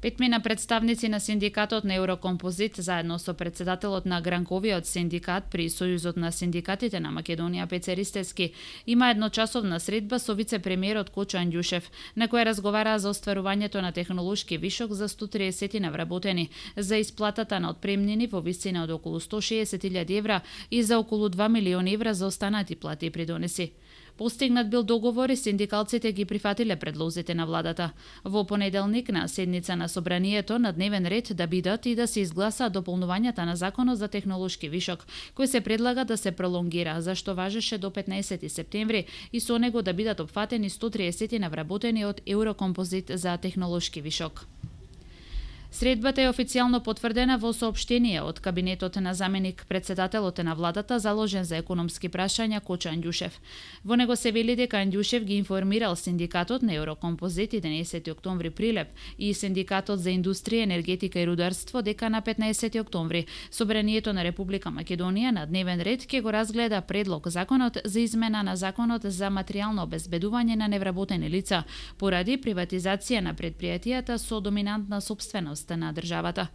Петмина представници на синдикатот на Еврокомпозит заедно со председателот на Гранковиот синдикат при Сојузот на синдикатите на Македонија Пеце Ристевски има едночасовна средба со вице-премиерот Кочо Андјушев, на која разговараа за остварувањето на технолошки вишок за 130 навработени, за исплатата на отпремнини во висина од околу 160.000 евра и за околу 2 милиони евра за останати плати и придонеси. Постигнат бил договор и синдикалците ги прифатиле предлозите на владата. Во понеделник на седница на собранието на дневен ред да бидат и да се изгласаат дополнувањата на законот за технолошки вишок, кој се предлага да се пролонгира, зашто важеше до 15 септември и со него да бидат опфатени 130 навработени од Еврокомпозит за технолошки вишок. Средбата е официјално потврдена во соопштение од кабинетот на заменик председателот на владата заложен за економски прашања Кочо Андјушев. Во него се вели дека Андјушев ги информирал синдикатот на Еврокомпозит 11 октомври Прилеп и синдикатот за индустрија, енергетика и рударство дека на 15 октомври Собранието на Република Македонија на дневен ред ќе го разгледа предлог законот за измена на законот за материјално обезбедување на невработени лица поради приватизација на предпријатијата со доминантна сопственост на државата.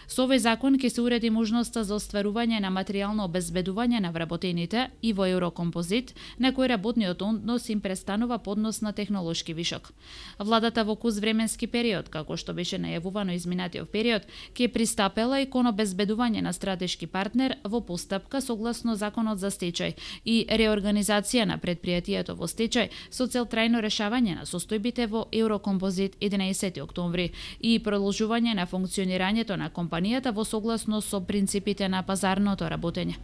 Со овој закон ќе се уреди можноста за остварување на материјално обезбедување на вработените и во Еврокомпозит, на кој работниот однос им престанува поднос на технолошки вишок. Владата во куз временски период, како што беше најавувано изминатиот период, ќе пристапела и кон обезбедување на стратешки партнер во постапка согласно законот за стечај и реорганизација на предпријатието во стечај со цел трајно решавање на состојбите во Еврокомпозит 11 октомври и продолжување на функционирањето на компанијата во согласно со принципите на пазарното работење.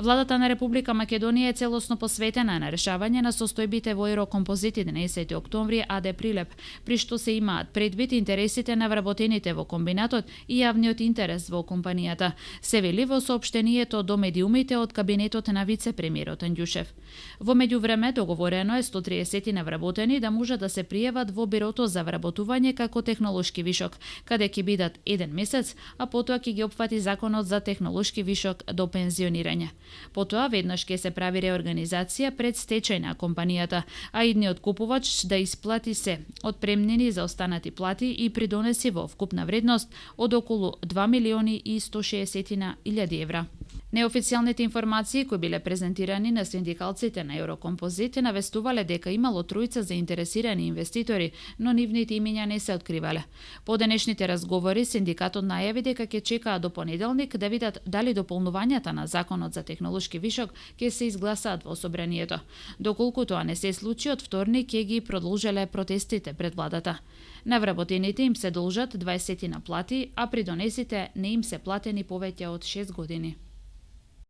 Владата на Република Македонија е целосно посветена на решавање на состојбите во Еврокомпозит 11 октомври АД Прилеп, при што се имаат предвид интересите на вработените во комбинатот и јавниот интерес во компанијата, се вели во соопштението до медиумите од кабинетот на вице-премиерот Андјушев. Во меѓувреме договорено е 130 навработени да можат да се пријават во Бирото за вработување како технолошки вишок, каде ќе бидат 1 месец, а потоа ќе ги опфати законот за технолошки вишок до пензионирање. Потоа веднаш ќе се прави реорганизација пред стечај на компанијата, а идниот купувач да исплати се отпремнини за останати плати и придонеси во вкупна вредност од околу 2 милиони и 160.000 евра. Неофицијалните информации кои биле презентирани на синдикалците на Еврокомпозит навестувале дека имало тројца заинтересирани инвеститори, но нивните имиња не се откривале. По денешните разговори синдикатот најави дека ќе чекаа до понеделник да видат дали дополнувањата на законот за технолошки вишок ќе се изгласаат во собранието. Доколку тоа не се случи, од вторник ќе ги продолжеле протестите пред владата. На вработените им се должат 20 на плати, а придонесите не им се платени повеќе од 6 години.